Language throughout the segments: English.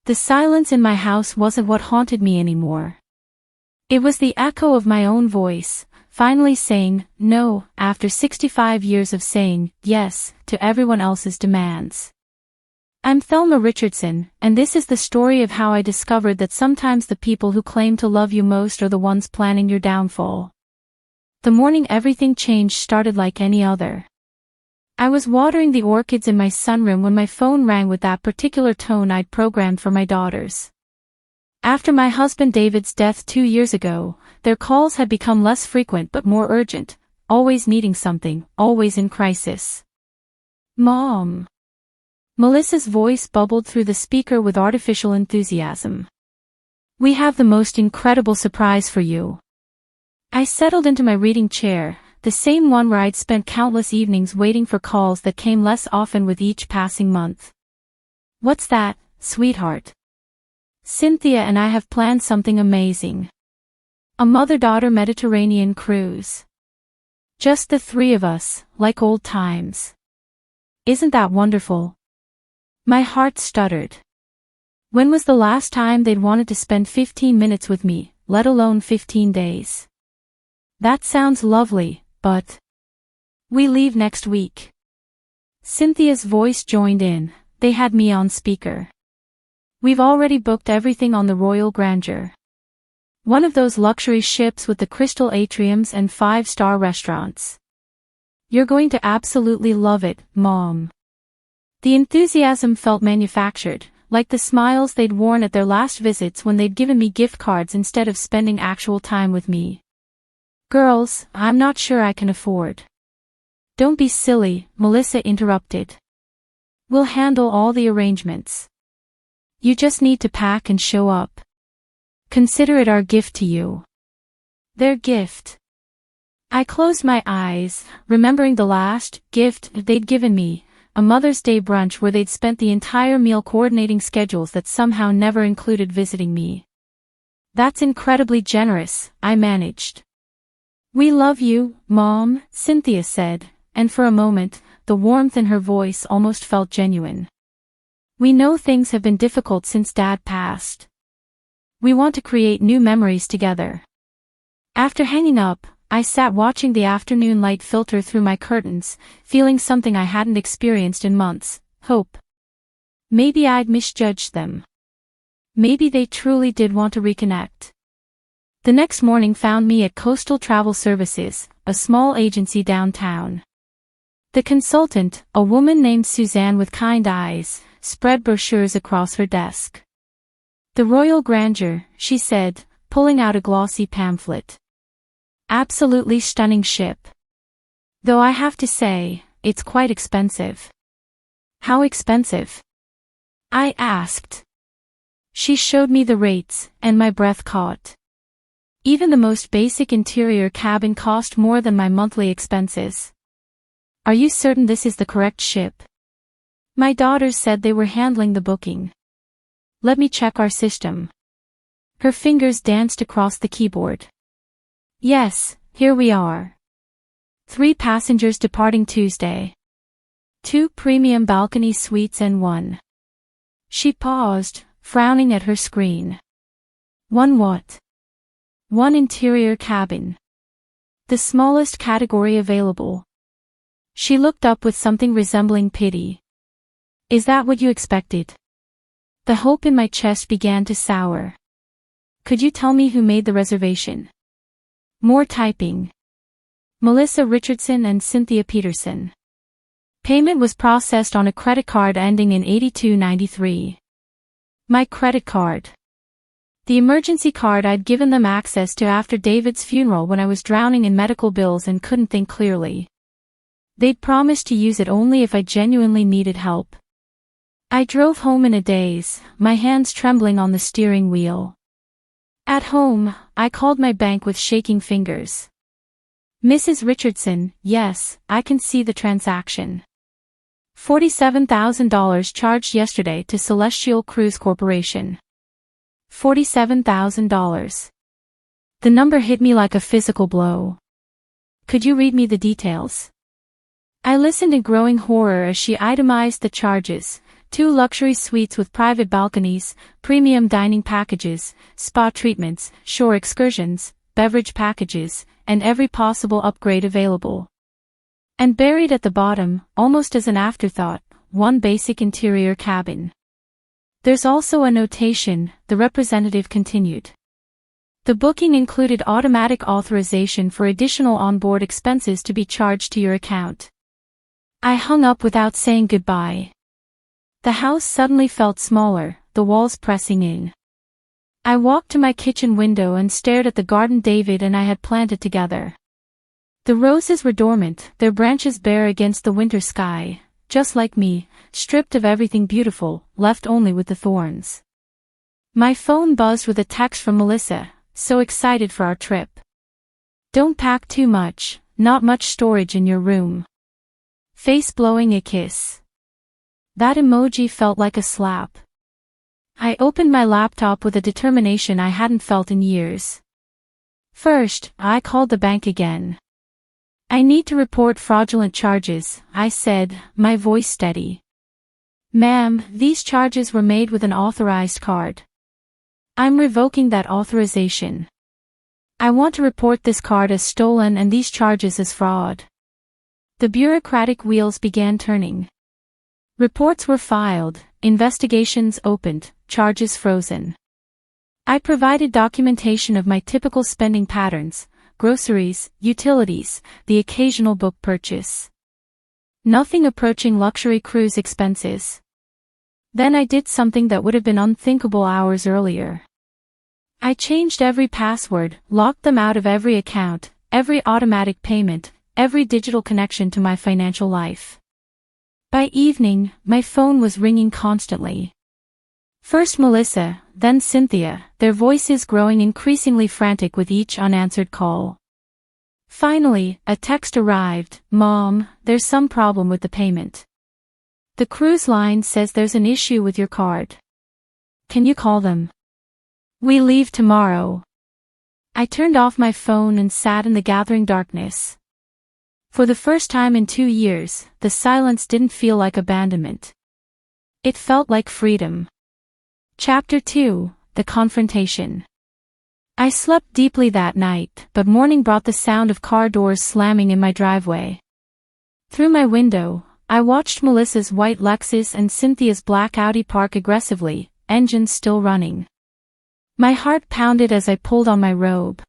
The silence in my house wasn't what haunted me anymore. It was the echo of my own voice, finally saying no after 65 years of saying yes to everyone else's demands. I'm Thelma Richardson, and this is the story of how I discovered that sometimes the people who claim to love you most are the ones planning your downfall. The morning everything changed started like any other. I was watering the orchids in my sunroom when my phone rang with that particular tone I'd programmed for my daughters. After my husband David's death 2 years ago, their calls had become less frequent but more urgent, always needing something, always in crisis. Mom. Melissa's voice bubbled through the speaker with artificial enthusiasm. We have the most incredible surprise for you. I settled into my reading chair, the same one where I'd spent countless evenings waiting for calls that came less often with each passing month. What's that, sweetheart? Cynthia and I have planned something amazing. A mother-daughter Mediterranean cruise. Just the three of us, like old times. Isn't that wonderful? My heart stuttered. When was the last time they'd wanted to spend 15 minutes with me, let alone 15 days? That sounds lovely, but we leave next week. Cynthia's voice joined in. They had me on speaker. We've already booked everything on the Royal Grandeur. One of those luxury ships with the crystal atriums and 5-star restaurants. You're going to absolutely love it, Mom. The enthusiasm felt manufactured, like the smiles they'd worn at their last visits when they'd given me gift cards instead of spending actual time with me. Girls, I'm not sure I can afford. Don't be silly, Melissa interrupted. We'll handle all the arrangements. You just need to pack and show up. Consider it our gift to you. Their gift. I closed my eyes, remembering the last gift they'd given me, a Mother's Day brunch where they'd spent the entire meal coordinating schedules that somehow never included visiting me. That's incredibly generous, I managed. We love you, Mom, Cynthia said, and for a moment, the warmth in her voice almost felt genuine. We know things have been difficult since Dad passed. We want to create new memories together. After hanging up, I sat watching the afternoon light filter through my curtains, feeling something I hadn't experienced in months, hope. Maybe I'd misjudged them. Maybe they truly did want to reconnect. The next morning found me at Coastal Travel Services, a small agency downtown. The consultant, a woman named Suzanne with kind eyes, spread brochures across her desk. The Royal Grandeur, she said, pulling out a glossy pamphlet. Absolutely stunning ship. Though I have to say, it's quite expensive. How expensive? I asked. She showed me the rates, and my breath caught. Even the most basic interior cabin cost more than my monthly expenses. Are you certain this is the correct ship? My daughters said they were handling the booking. Let me check our system. Her fingers danced across the keyboard. Yes, here we are. 3 passengers departing Tuesday. 2 premium balcony suites and 1. She paused, frowning at her screen. 1 what? 1 interior cabin. The smallest category available. She looked up with something resembling pity. Is that what you expected? The hope in my chest began to sour. Could you tell me who made the reservation? More typing. Melissa Richardson and Cynthia Peterson. Payment was processed on a credit card ending in 8293. My credit card. The emergency card I'd given them access to after David's funeral when I was drowning in medical bills and couldn't think clearly. They'd promised to use it only if I genuinely needed help. I drove home in a daze, my hands trembling on the steering wheel. At home, I called my bank with shaking fingers. Mrs. Richardson, yes, I can see the transaction. $47,000 charged yesterday to Celestial Cruise Corporation. $47,000. The number hit me like a physical blow. Could you read me the details? I listened in growing horror as she itemized the charges, 2 luxury suites with private balconies, premium dining packages, spa treatments, shore excursions, beverage packages, and every possible upgrade available. And buried at the bottom, almost as an afterthought, 1 basic interior cabin. There's also a notation, the representative continued. The booking included automatic authorization for additional onboard expenses to be charged to your account. I hung up without saying goodbye. The house suddenly felt smaller, the walls pressing in. I walked to my kitchen window and stared at the garden David and I had planted together. The roses were dormant, their branches bare against the winter sky, just like me, stripped of everything beautiful, left only with the thorns. My phone buzzed with a text from Melissa, so excited for our trip. Don't pack too much, not much storage in your room. Face blowing a kiss. That emoji felt like a slap. I opened my laptop with a determination I hadn't felt in years. First, I called the bank again. I need to report fraudulent charges, I said, my voice steady. Ma'am, these charges were made with an authorized card. I'm revoking that authorization. I want to report this card as stolen and these charges as fraud. The bureaucratic wheels began turning. Reports were filed, investigations opened, charges frozen. I provided documentation of my typical spending patterns, groceries, utilities, the occasional book purchase. Nothing approaching luxury cruise expenses. Then I did something that would have been unthinkable hours earlier. I changed every password, locked them out of every account, every automatic payment, every digital connection to my financial life. By evening, my phone was ringing constantly. First Melissa, then Cynthia, their voices growing increasingly frantic with each unanswered call. Finally, a text arrived, Mom, there's some problem with the payment. The cruise line says there's an issue with your card. Can you call them? We leave tomorrow. I turned off my phone and sat in the gathering darkness. For the first time in 2 years, the silence didn't feel like abandonment. It felt like freedom. Chapter 2, The Confrontation. I slept deeply that night, but morning brought the sound of car doors slamming in my driveway. Through my window, I watched Melissa's white Lexus and Cynthia's black Audi park aggressively, engines still running. My heart pounded as I pulled on my robe.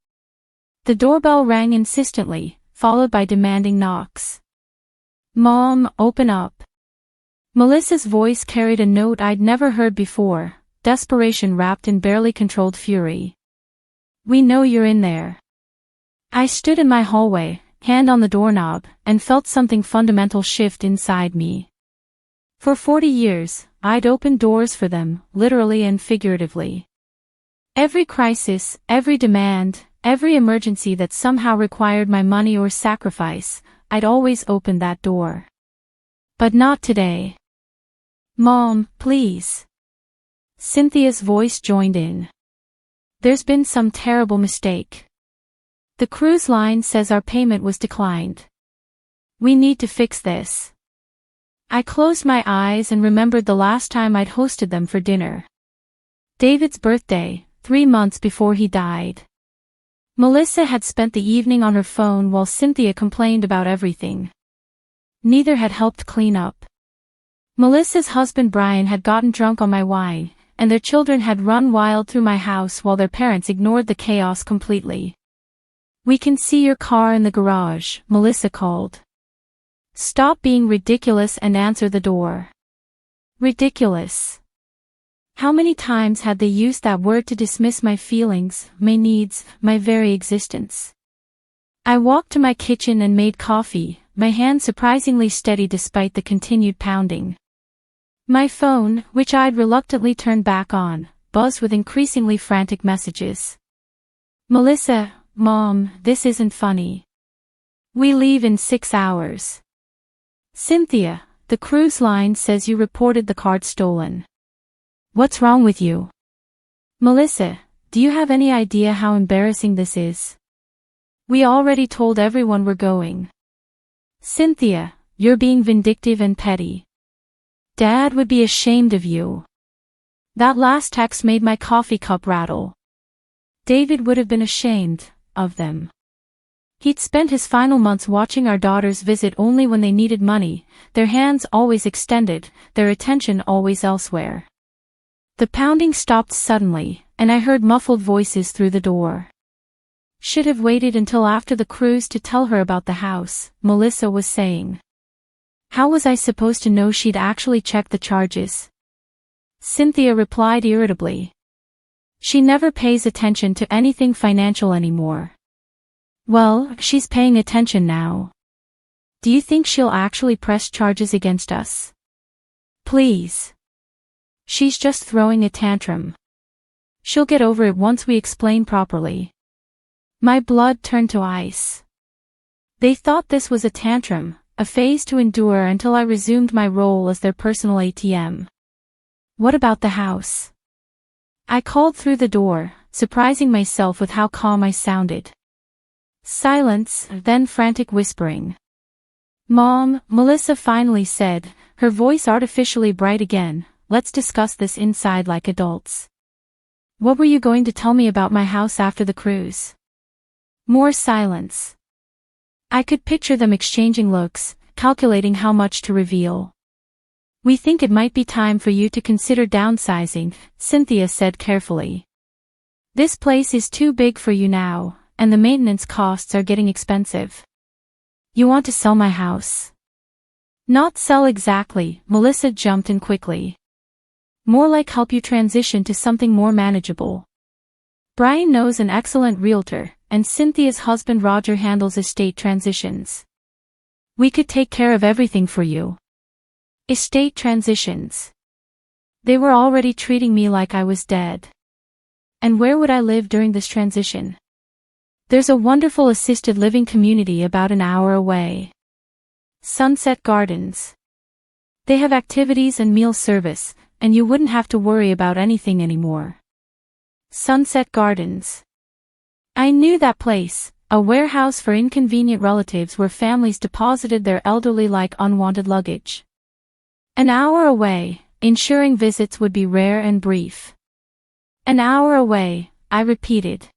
The doorbell rang insistently, followed by demanding knocks. Mom, open up. Melissa's voice carried a note I'd never heard before, desperation wrapped in barely controlled fury. We know you're in there. I stood in my hallway, hand on the doorknob, and felt something fundamental shift inside me. For 40 years, I'd opened doors for them, literally and figuratively. Every crisis, every demand, every emergency that somehow required my money or sacrifice, I'd always opened that door. But not today. Mom, please. Cynthia's voice joined in. There's been some terrible mistake. The cruise line says our payment was declined. We need to fix this. I closed my eyes and remembered the last time I'd hosted them for dinner. David's birthday, 3 months before he died. Melissa had spent the evening on her phone while Cynthia complained about everything. Neither had helped clean up. Melissa's husband Brian had gotten drunk on my wine, and their children had run wild through my house while their parents ignored the chaos completely. We can see your car in the garage, Melissa called. Stop being ridiculous and answer the door. Ridiculous. How many times had they used that word to dismiss my feelings, my needs, my very existence? I walked to my kitchen and made coffee, my hand surprisingly steady despite the continued pounding. My phone, which I'd reluctantly turned back on, buzzed with increasingly frantic messages. Melissa, Mom, this isn't funny. We leave in 6 hours. Cynthia, the cruise line says you reported the card stolen. What's wrong with you? Melissa, do you have any idea how embarrassing this is? We already told everyone we're going. Cynthia, you're being vindictive and petty. Dad would be ashamed of you. That last text made my coffee cup rattle. David would have been ashamed of them. He'd spent his final months watching our daughters visit only when they needed money, their hands always extended, their attention always elsewhere. The pounding stopped suddenly, and I heard muffled voices through the door. Should have waited until after the cruise to tell her about the house, Melissa was saying. How was I supposed to know she'd actually checked the charges? Cynthia replied irritably. She never pays attention to anything financial anymore. Well, she's paying attention now. Do you think she'll actually press charges against us? Please. She's just throwing a tantrum. She'll get over it once we explain properly. My blood turned to ice. They thought this was a tantrum, a phase to endure until I resumed my role as their personal ATM. What about the house? I called through the door, surprising myself with how calm I sounded. Silence, then frantic whispering. Mom, Melissa finally said, her voice artificially bright again, let's discuss this inside like adults. What were you going to tell me about my house after the cruise? More silence. I could picture them exchanging looks, calculating how much to reveal. We think it might be time for you to consider downsizing, Cynthia said carefully. This place is too big for you now, and the maintenance costs are getting expensive. You want to sell my house? Not sell exactly, Melissa jumped in quickly. More like help you transition to something more manageable. Brian knows an excellent realtor, and Cynthia's husband Roger handles estate transitions. We could take care of everything for you. Estate transitions. They were already treating me like I was dead. And where would I live during this transition? There's a wonderful assisted living community about an hour away. Sunset Gardens. They have activities and meal service, and you wouldn't have to worry about anything anymore. Sunset Gardens. I knew that place, a warehouse for inconvenient relatives where families deposited their elderly like unwanted luggage. An hour away, ensuring visits would be rare and brief. An hour away, I repeated.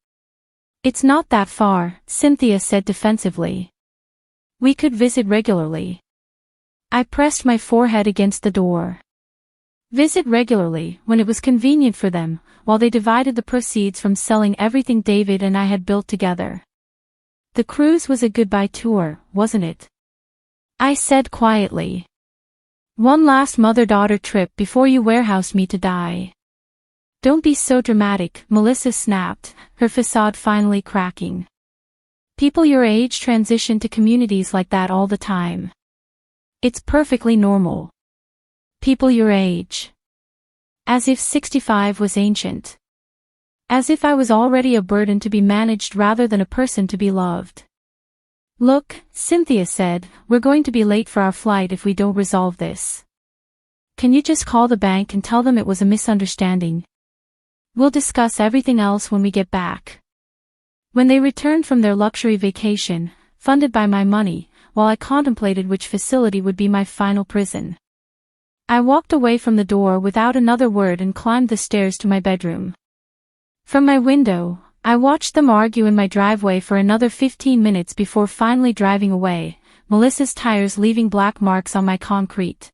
It's not that far, Cynthia said defensively. We could visit regularly. I pressed my forehead against the door. Visit regularly, when it was convenient for them, while they divided the proceeds from selling everything David and I had built together. The cruise was a goodbye tour, wasn't it? I said quietly. One last mother-daughter trip before you warehouse me to die. Don't be so dramatic, Melissa snapped, her facade finally cracking. People your age transition to communities like that all the time. It's perfectly normal. People your age. As if 65 was ancient. As if I was already a burden to be managed rather than a person to be loved. Look, Cynthia said, we're going to be late for our flight if we don't resolve this. Can you just call the bank and tell them it was a misunderstanding? We'll discuss everything else when we get back. When they returned from their luxury vacation, funded by my money, while I contemplated which facility would be my final prison. I walked away from the door without another word and climbed the stairs to my bedroom. From my window, I watched them argue in my driveway for another 15 minutes before finally driving away, Melissa's tires leaving black marks on my concrete.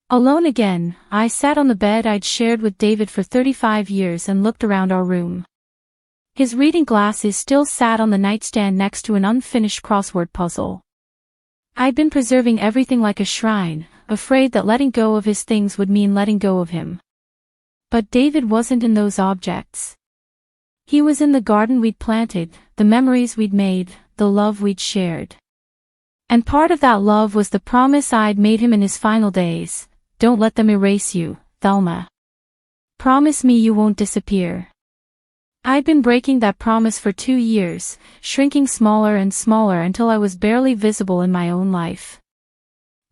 Alone again, I sat on the bed I'd shared with David for 35 years and looked around our room. His reading glasses still sat on the nightstand next to an unfinished crossword puzzle. I'd been preserving everything like a shrine, afraid that letting go of his things would mean letting go of him. But David wasn't in those objects. He was in the garden we'd planted, the memories we'd made, the love we'd shared. And part of that love was the promise I'd made him in his final days. Don't let them erase you, Thelma. Promise me you won't disappear. I'd been breaking that promise for 2 years, shrinking smaller and smaller until I was barely visible in my own life.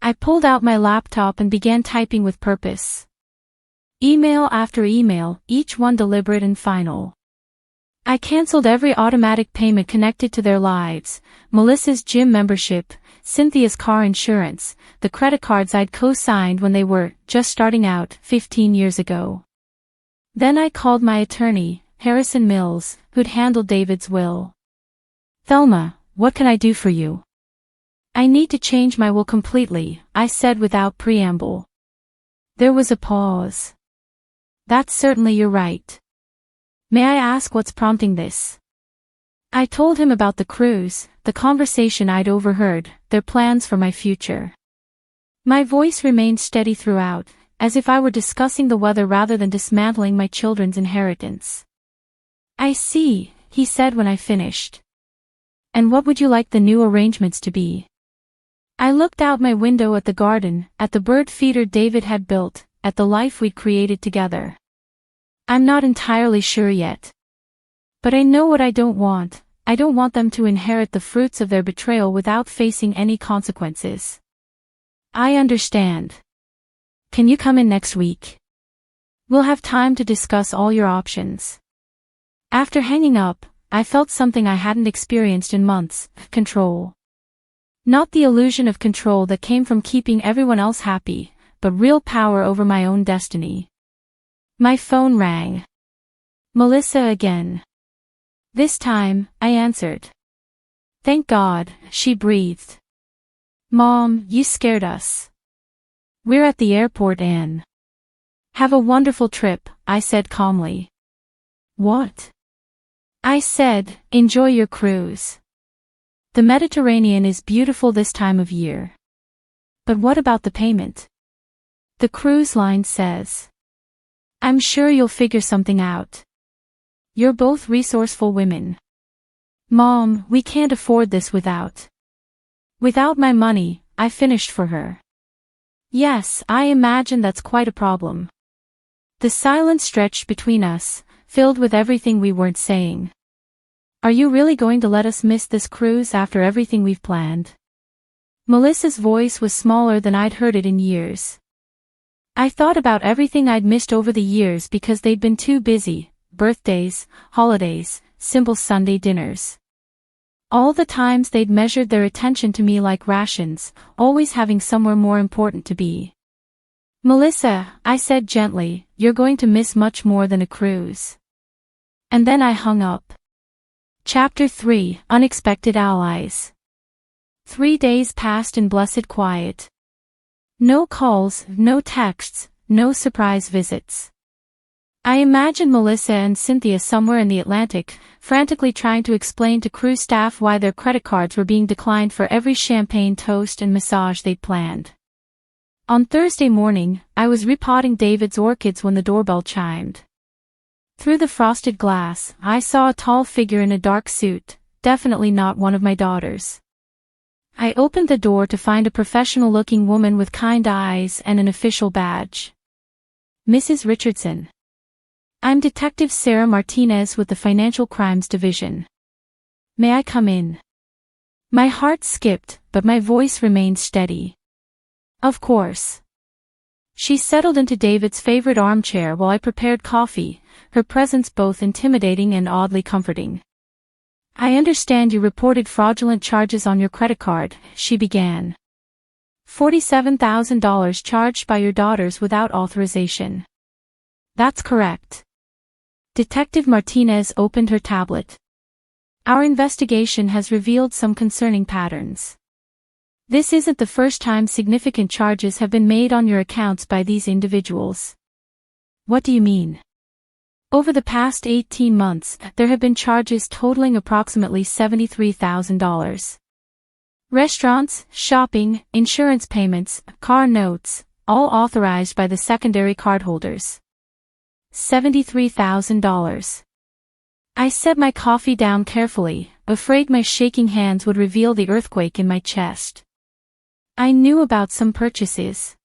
I pulled out my laptop and began typing with purpose. Email after email, each one deliberate and final. I canceled every automatic payment connected to their lives, Melissa's gym membership, Cynthia's car insurance, the credit cards I'd co-signed when they were just starting out 15 years ago. Then I called my attorney, Harrison Mills, who'd handled David's will. "Thelma, what can I do for you?" "I need to change my will completely," I said without preamble. There was a pause. "That's certainly you're right. May I ask what's prompting this?" I told him about the cruise, the conversation I'd overheard, their plans for my future. My voice remained steady throughout, as if I were discussing the weather rather than dismantling my children's inheritance. "I see," he said when I finished. "And what would you like the new arrangements to be?" I looked out my window at the garden, at the bird feeder David had built, at the life we'd created together. "I'm not entirely sure yet. But I know what I don't want. I don't want them to inherit the fruits of their betrayal without facing any consequences." "I understand. Can you come in next week? We'll have time to discuss all your options." After hanging up, I felt something I hadn't experienced in months: control. Not the illusion of control that came from keeping everyone else happy, but real power over my own destiny. My phone rang. Melissa again. This time, I answered. "Thank God," she breathed. "Mom, you scared us. We're at the airport, Anne." "Have a wonderful trip," I said calmly. "What?" I said, "Enjoy your cruise. The Mediterranean is beautiful this time of year." "But what about the payment?" "The cruise line says." "I'm sure you'll figure something out. You're both resourceful women." "Mom, we can't afford this without my money," I finished for her. "Yes, I imagine that's quite a problem." The silence stretched between us, filled with everything we weren't saying. "Are you really going to let us miss this cruise after everything we've planned?" Melissa's voice was smaller than I'd heard it in years. I thought about everything I'd missed over the years because they'd been too busy: birthdays, holidays, simple Sunday dinners. All the times they'd measured their attention to me like rations, always having somewhere more important to be. "Melissa," I said gently, "you're going to miss much more than a cruise." And then I hung up. Chapter 3: Unexpected Allies. 3 days passed in blessed quiet. No calls, no texts, no surprise visits. I imagined Melissa and Cynthia somewhere in the Atlantic, frantically trying to explain to cruise staff why their credit cards were being declined for every champagne toast and massage they'd planned. On Thursday morning, I was repotting David's orchids when the doorbell chimed. Through the frosted glass, I saw a tall figure in a dark suit, definitely not one of my daughters. I opened the door to find a professional-looking woman with kind eyes and an official badge. "Mrs. Richardson. I'm Detective Sarah Martinez with the Financial Crimes Division. May I come in?" My heart skipped, but my voice remained steady. "Of course." She settled into David's favorite armchair while I prepared coffee, her presence both intimidating and oddly comforting. "I understand you reported fraudulent charges on your credit card," she began. $47,000 charged by your daughters without authorization." "That's correct." Detective Martinez opened her tablet. "Our investigation has revealed some concerning patterns. This isn't the first time significant charges have been made on your accounts by these individuals." "What do you mean?" "Over the past 18 months, there have been charges totaling approximately $73,000. Restaurants, shopping, insurance payments, car notes, all authorized by the secondary cardholders. $73,000. I set my coffee down carefully, afraid my shaking hands would reveal the earthquake in my chest. I knew about some purchases.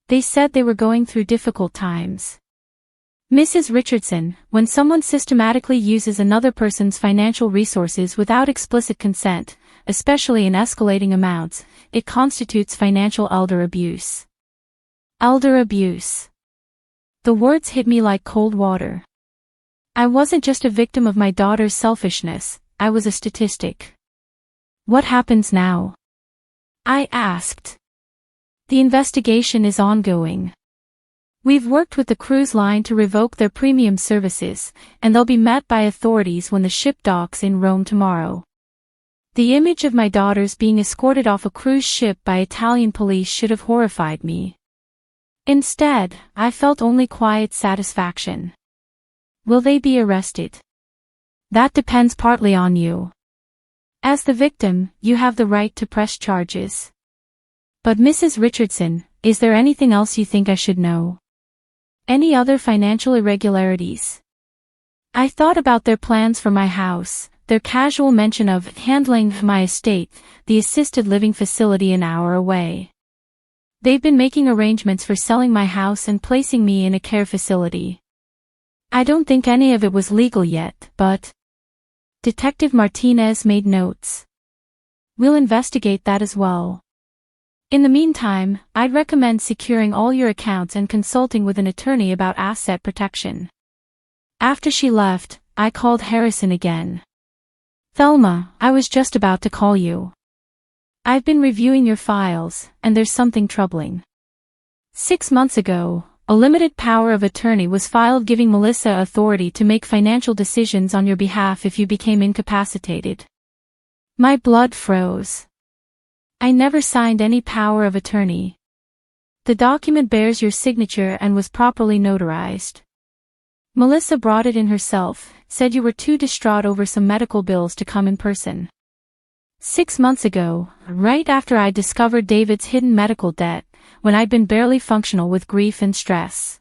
They said they were going through difficult times. Mrs. Richardson, when someone systematically uses another person's financial resources without explicit consent, especially in escalating amounts, it constitutes financial elder abuse." Elder abuse. The words hit me like cold water. I wasn't just a victim of my daughter's selfishness, I was a statistic. "What happens now?" I asked. The investigation is ongoing. We've worked with the cruise line to revoke their premium services, and they'll be met by authorities when the ship docks in Rome tomorrow. The image of my daughters being escorted off a cruise ship by Italian police should have horrified me. Instead, I felt only quiet satisfaction. Will they be arrested? That depends partly on you. As the victim, you have the right to press charges. But Mrs. Richardson, is there anything else you think I should know? Any other financial irregularities? I thought about their plans for my house, their casual mention of handling my estate, the assisted living facility an hour away. They've been making arrangements for selling my house and placing me in a care facility. I don't think any of it was legal yet, but... Detective Martinez made notes. We'll investigate that as well. In the meantime, I'd recommend securing all your accounts and consulting with an attorney about asset protection. After she left, I called Harrison again. Thelma, I was just about to call you. I've been reviewing your files, and there's something troubling. 6 months ago, a limited power of attorney was filed giving Melissa authority to make financial decisions on your behalf if you became incapacitated. My blood froze. I never signed any power of attorney. The document bears your signature and was properly notarized. Melissa brought it in herself, said you were too distraught over some medical bills to come in person. 6 months ago, right after I discovered David's hidden medical debt, when I'd been barely functional with grief and stress.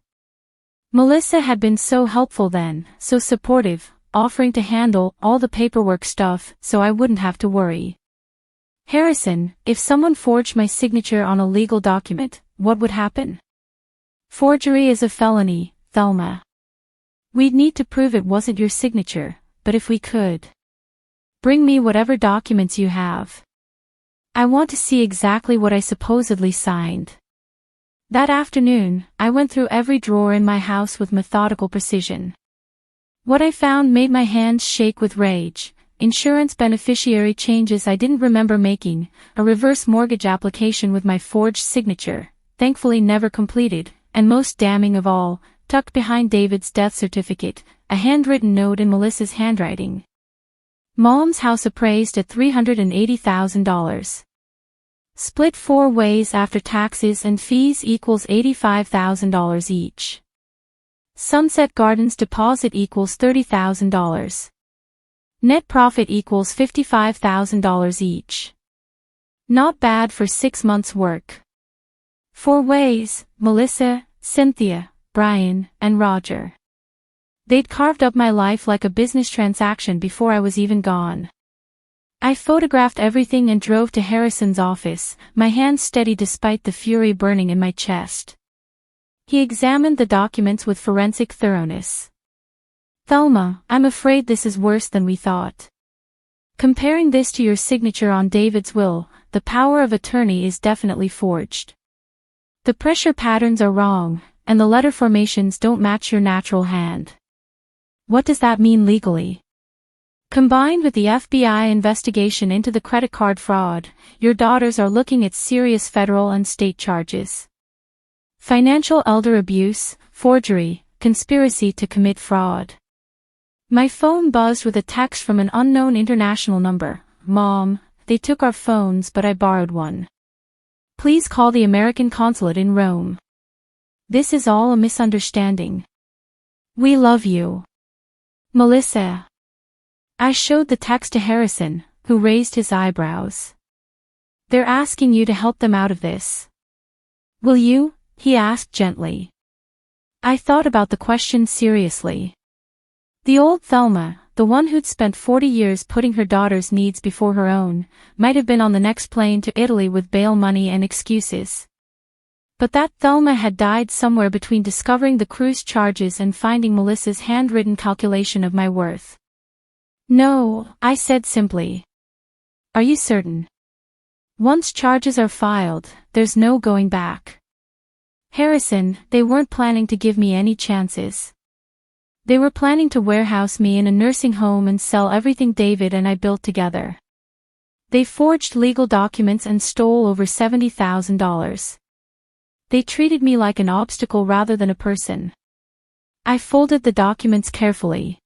Melissa had been so helpful then, so supportive, offering to handle all the paperwork stuff so I wouldn't have to worry. Harrison, if someone forged my signature on a legal document, what would happen? Forgery is a felony, Thelma. We'd need to prove it wasn't your signature, but if we could. Bring me whatever documents you have. I want to see exactly what I supposedly signed. That afternoon, I went through every drawer in my house with methodical precision. What I found made my hands shake with rage. Insurance beneficiary changes I didn't remember making, a reverse mortgage application with my forged signature, thankfully never completed, and most damning of all, tucked behind David's death certificate, a handwritten note in Melissa's handwriting. Mom's house appraised at $380,000. Split 4 ways after taxes and fees equals $85,000 each. Sunset Gardens deposit equals $30,000. Net profit equals $55,000 each. Not bad for 6 months' work. 4 ways, Melissa, Cynthia, Brian, and Roger. They'd carved up my life like a business transaction before I was even gone. I photographed everything and drove to Harrison's office, my hands steady despite the fury burning in my chest. He examined the documents with forensic thoroughness. Thelma, I'm afraid this is worse than we thought. Comparing this to your signature on David's will, the power of attorney is definitely forged. The pressure patterns are wrong, and the letter formations don't match your natural hand. What does that mean legally? Combined with the FBI investigation into the credit card fraud, your daughters are looking at serious federal and state charges. Financial elder abuse, forgery, conspiracy to commit fraud. My phone buzzed with a text from an unknown international number. Mom, they took our phones but I borrowed one. Please call the American consulate in Rome. This is all a misunderstanding. We love you. Melissa. I showed the text to Harrison, who raised his eyebrows. They're asking you to help them out of this. Will you? He asked gently. I thought about the question seriously. The old Thelma, the one who'd spent 40 years putting her daughter's needs before her own, might have been on the next plane to Italy with bail money and excuses. But that Thelma had died somewhere between discovering the cruise charges and finding Melissa's handwritten calculation of my worth. No, I said simply. Are you certain? Once charges are filed, there's no going back. Harrison, they weren't planning to give me any chances. They were planning to warehouse me in a nursing home and sell everything David and I built together. They forged legal documents and stole over $70,000. They treated me like an obstacle rather than a person. I folded the documents carefully.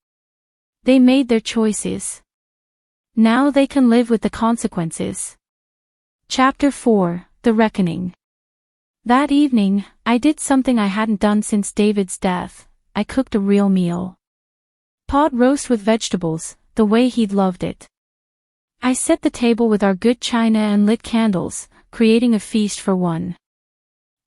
They made their choices. Now they can live with the consequences. Chapter 4, The Reckoning. That evening, I did something I hadn't done since David's death. I cooked a real meal. Pot roast with vegetables, the way he'd loved it. I set the table with our good china and lit candles, creating a feast for one.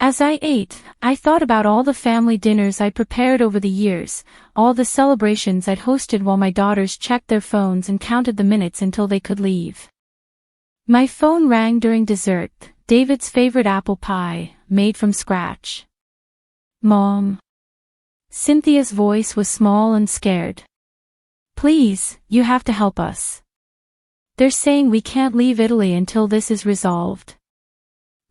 As I ate, I thought about all the family dinners I'd prepared over the years, all the celebrations I'd hosted while my daughters checked their phones and counted the minutes until they could leave. My phone rang during dessert, David's favorite apple pie, made from scratch. Mom. Cynthia's voice was small and scared. Please, you have to help us. They're saying we can't leave Italy until this is resolved.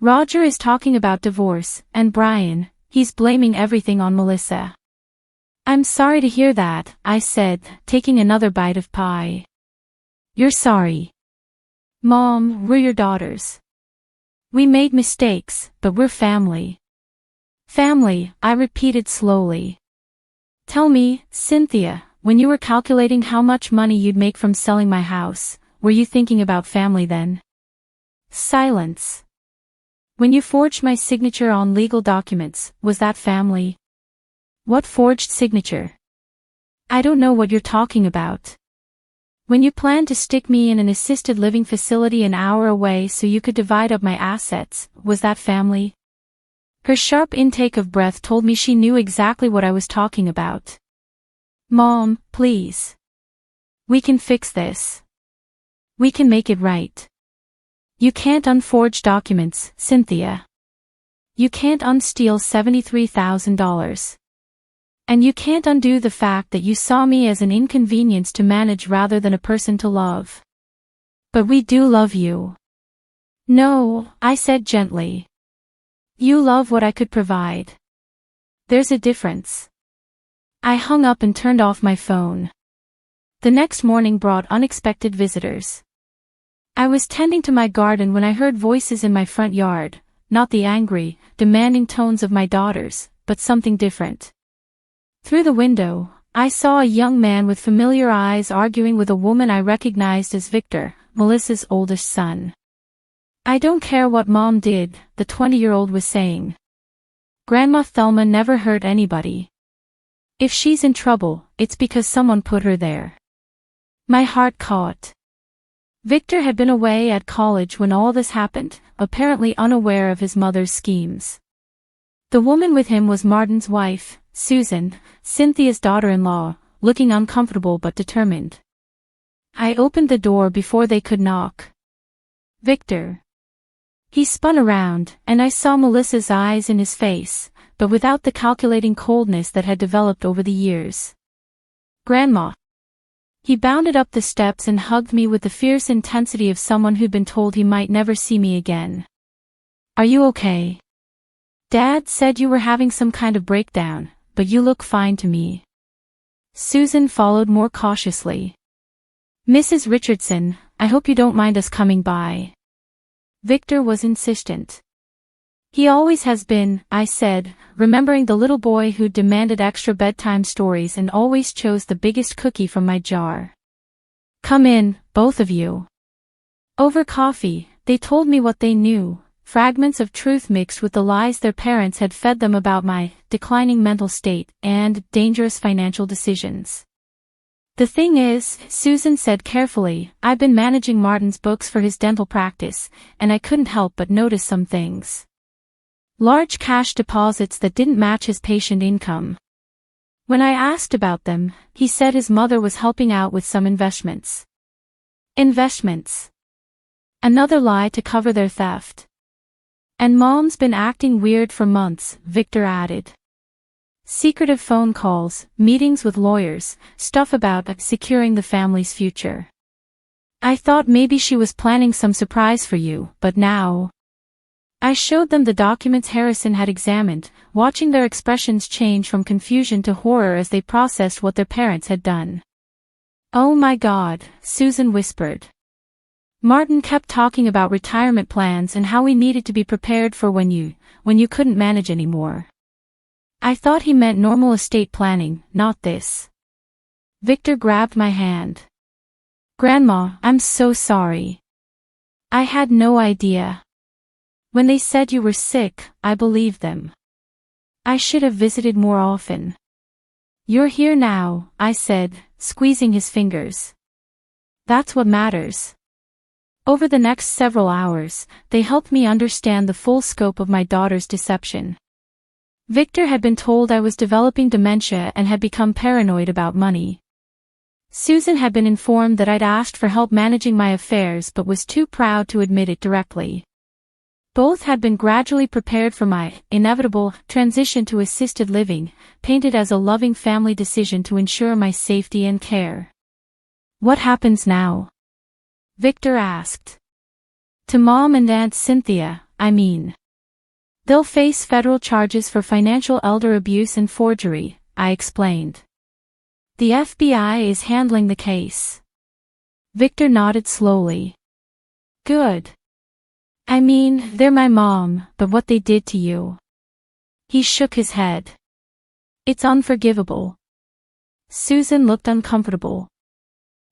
Roger is talking about divorce, and Brian, he's blaming everything on Melissa. I'm sorry to hear that, I said, taking another bite of pie. You're sorry. Mom, we're your daughters. We made mistakes, but we're family. Family, I repeated slowly. Tell me, Cynthia, when you were calculating how much money you'd make from selling my house, were you thinking about family then? Silence. When you forged my signature on legal documents, was that family? What forged signature? I don't know what you're talking about. When you planned to stick me in an assisted living facility an hour away so you could divide up my assets, was that family? Her sharp intake of breath told me she knew exactly what I was talking about. Mom, please. We can fix this. We can make it right. You can't unforge documents, Cynthia. You can't unsteal $73,000. And you can't undo the fact that you saw me as an inconvenience to manage rather than a person to love. But we do love you. No, I said gently. You love what I could provide. There's a difference. I hung up and turned off my phone. The next morning brought unexpected visitors. I was tending to my garden when I heard voices in my front yard, not the angry, demanding tones of my daughters, but something different. Through the window, I saw a young man with familiar eyes arguing with a woman I recognized as Victor, Melissa's oldest son. I don't care what Mom did, the 20-year-old was saying. Grandma Thelma never hurt anybody. If she's in trouble, it's because someone put her there. My heart caught. Victor had been away at college when all this happened, apparently unaware of his mother's schemes. The woman with him was Martin's wife, Susan, Cynthia's daughter-in-law, looking uncomfortable but determined. I opened the door before they could knock. Victor. He spun around, and I saw Melissa's eyes in his face, but without the calculating coldness that had developed over the years. Grandma. He bounded up the steps and hugged me with the fierce intensity of someone who'd been told he might never see me again. Are you okay? Dad said you were having some kind of breakdown, but you look fine to me. Susan followed more cautiously. Mrs. Richardson, I hope you don't mind us coming by. Victor was insistent. He always has been, I said, remembering the little boy who demanded extra bedtime stories and always chose the biggest cookie from my jar. Come in, both of you. Over coffee, they told me what they knew, fragments of truth mixed with the lies their parents had fed them about my declining mental state and dangerous financial decisions. The thing is, Susan said carefully, I've been managing Martin's books for his dental practice, and I couldn't help but notice some things. Large cash deposits that didn't match his patient income. When I asked about them, he said his mother was helping out with some investments. Investments. Another lie to cover their theft. And Mom's been acting weird for months, Victor added. Secretive phone calls, meetings with lawyers, stuff about securing the family's future. I thought maybe she was planning some surprise for you, but now... I showed them the documents Harrison had examined, watching their expressions change from confusion to horror as they processed what their parents had done. Oh my God, Susan whispered. Martin kept talking about retirement plans and how we needed to be prepared for when you couldn't manage anymore. I thought he meant normal estate planning, not this. Victor grabbed my hand. Grandma, I'm so sorry. I had no idea. When they said you were sick, I believed them. I should have visited more often. You're here now, I said, squeezing his fingers. That's what matters. Over the next several hours, they helped me understand the full scope of my daughter's deception. Victor had been told I was developing dementia and had become paranoid about money. Susan had been informed that I'd asked for help managing my affairs but was too proud to admit it directly. Both had been gradually prepared for my inevitable transition to assisted living, painted as a loving family decision to ensure my safety and care. What happens now? Victor asked. To Mom and Aunt Cynthia, I mean. They'll face federal charges for financial elder abuse and forgery, I explained. The FBI is handling the case. Victor nodded slowly. Good. I mean, they're my mom, but what they did to you. He shook his head. It's unforgivable. Susan looked uncomfortable.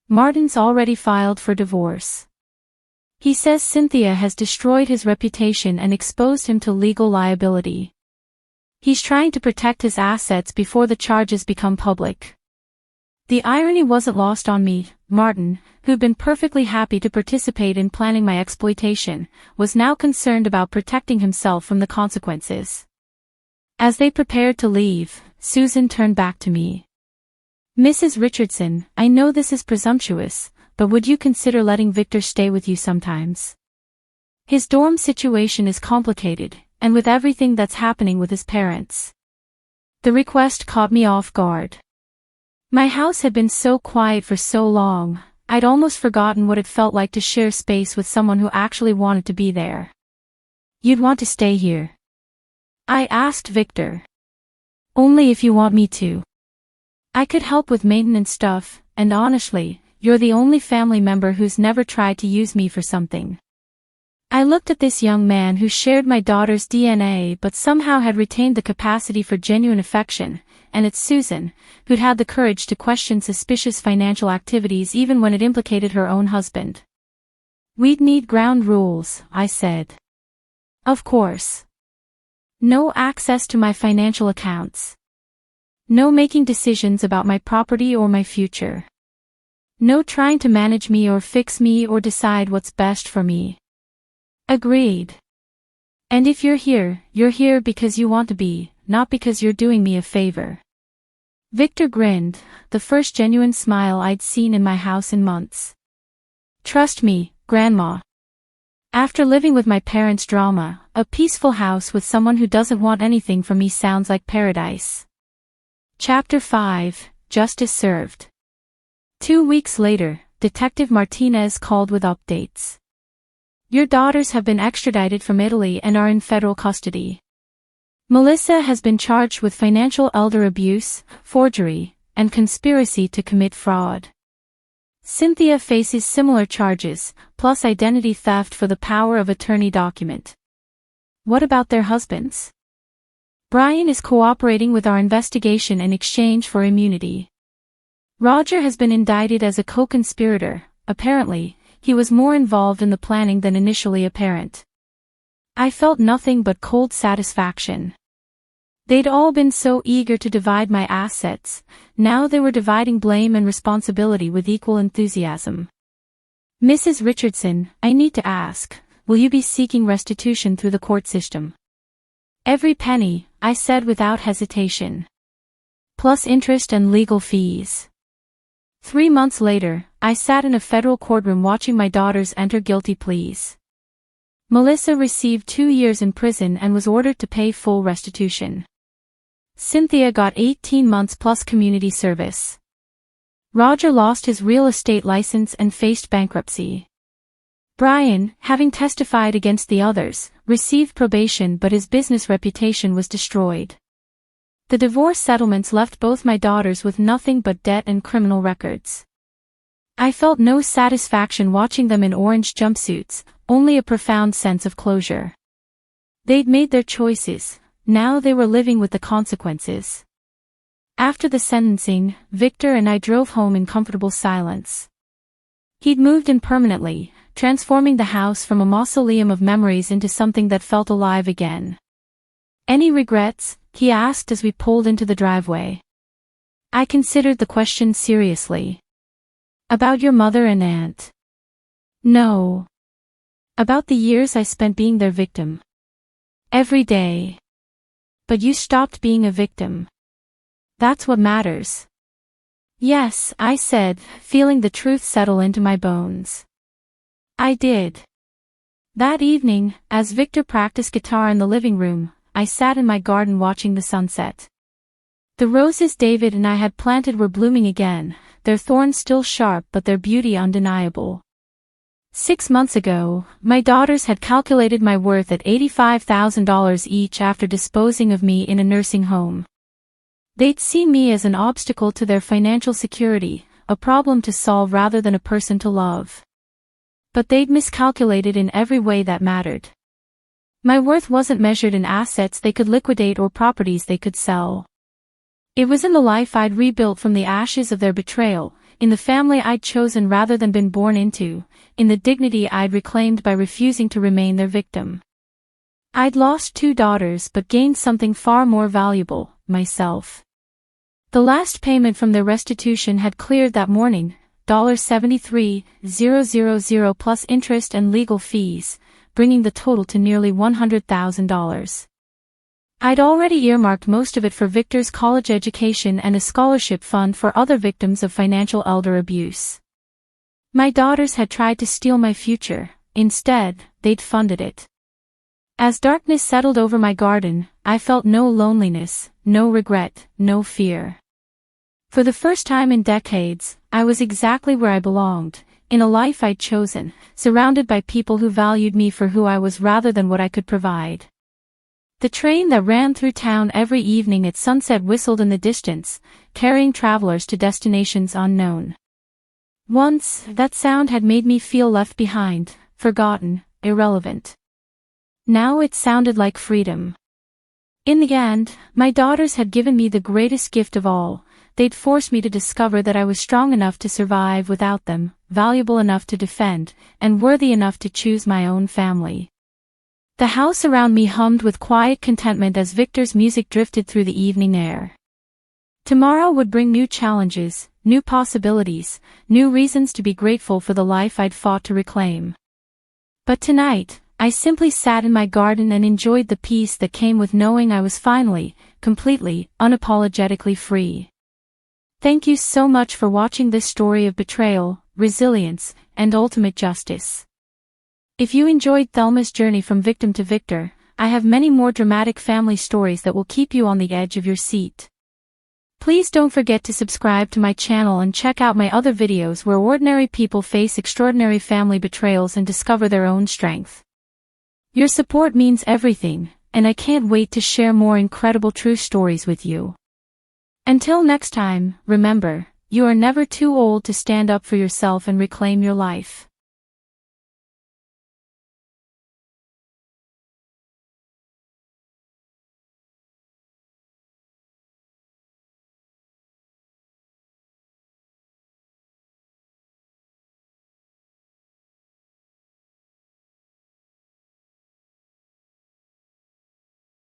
Martin's already filed for divorce. He says Cynthia has destroyed his reputation and exposed him to legal liability. He's trying to protect his assets before the charges become public. The irony wasn't lost on me. Martin, who'd been perfectly happy to participate in planning my exploitation, was now concerned about protecting himself from the consequences. As they prepared to leave, Susan turned back to me. Mrs. Richardson, I know this is presumptuous, but would you consider letting Victor stay with you sometimes? His dorm situation is complicated, and with everything that's happening with his parents. The request caught me off guard. My house had been so quiet for so long, I'd almost forgotten what it felt like to share space with someone who actually wanted to be there. You'd want to stay here? I asked Victor. Only if you want me to. I could help with maintenance stuff, and honestly, you're the only family member who's never tried to use me for something. I looked at this young man who shared my daughter's DNA but somehow had retained the capacity for genuine affection, and at Susan, who'd had the courage to question suspicious financial activities even when it implicated her own husband. We'd need ground rules, I said. Of course. No access to my financial accounts. No making decisions about my property or my future. No trying to manage me or fix me or decide what's best for me. Agreed. And if you're here because you want to be, not because you're doing me a favor. Victor grinned, the first genuine smile I'd seen in my house in months. Trust me, Grandma. After living with my parents' drama, a peaceful house with someone who doesn't want anything from me sounds like paradise. Chapter 5, Justice Served. 2 weeks later, Detective Martinez called with updates. Your daughters have been extradited from Italy and are in federal custody. Melissa has been charged with financial elder abuse, forgery, and conspiracy to commit fraud. Cynthia faces similar charges, plus identity theft for the power of attorney document. What about their husbands? Brian is cooperating with our investigation in exchange for immunity. Roger has been indicted as a co-conspirator. Apparently, he was more involved in the planning than initially apparent. I felt nothing but cold satisfaction. They'd all been so eager to divide my assets, now they were dividing blame and responsibility with equal enthusiasm. Mrs. Richardson, I need to ask, will you be seeking restitution through the court system? Every penny, I said without hesitation. Plus interest and legal fees. 3 months later, I sat in a federal courtroom watching my daughters enter guilty pleas. Melissa received 2 years in prison and was ordered to pay full restitution. Cynthia got 18 months plus community service. Roger lost his real estate license and faced bankruptcy. Brian, having testified against the others, received probation but his business reputation was destroyed. The divorce settlements left both my daughters with nothing but debt and criminal records. I felt no satisfaction watching them in orange jumpsuits, only a profound sense of closure. They'd made their choices, now they were living with the consequences. After the sentencing, Victor and I drove home in comfortable silence. He'd moved in permanently, transforming the house from a mausoleum of memories into something that felt alive again. "Any regrets?" he asked as we pulled into the driveway. I considered the question seriously. "About your mother and aunt?" "No. About the years I spent being their victim. Every day." "But you stopped being a victim. That's what matters." "Yes," I said, feeling the truth settle into my bones. "I did." That evening, as Victor practiced guitar in the living room, I sat in my garden watching the sunset. The roses David and I had planted were blooming again, their thorns still sharp but their beauty undeniable. 6 months ago, my daughters had calculated my worth at $85,000 each after disposing of me in a nursing home. They'd seen me as an obstacle to their financial security, a problem to solve rather than a person to love. But they'd miscalculated in every way that mattered. My worth wasn't measured in assets they could liquidate or properties they could sell. It was in the life I'd rebuilt from the ashes of their betrayal, in the family I'd chosen rather than been born into, in the dignity I'd reclaimed by refusing to remain their victim. I'd lost 2 daughters but gained something far more valuable, myself. The last payment from their restitution had cleared that morning, $73,000 plus interest and legal fees, bringing the total to nearly $100,000. I'd already earmarked most of it for Victor's college education and a scholarship fund for other victims of financial elder abuse. My daughters had tried to steal my future, instead, they'd funded it. As darkness settled over my garden, I felt no loneliness, no regret, no fear. For the first time in decades, I was exactly where I belonged, in a life I'd chosen, surrounded by people who valued me for who I was rather than what I could provide. The train that ran through town every evening at sunset whistled in the distance, carrying travelers to destinations unknown. Once, that sound had made me feel left behind, forgotten, irrelevant. Now it sounded like freedom. In the end, my daughters had given me the greatest gift of all. They'd forced me to discover that I was strong enough to survive without them, valuable enough to defend, and worthy enough to choose my own family. The house around me hummed with quiet contentment as Victor's music drifted through the evening air. Tomorrow would bring new challenges, new possibilities, new reasons to be grateful for the life I'd fought to reclaim. But tonight, I simply sat in my garden and enjoyed the peace that came with knowing I was finally, completely, unapologetically free. Thank you so much for watching this story of betrayal, resilience, and ultimate justice. If you enjoyed Thelma's journey from victim to victor, I have many more dramatic family stories that will keep you on the edge of your seat. Please don't forget to subscribe to my channel and check out my other videos where ordinary people face extraordinary family betrayals and discover their own strength. Your support means everything, and I can't wait to share more incredible true stories with you. Until next time, remember, you are never too old to stand up for yourself and reclaim your life.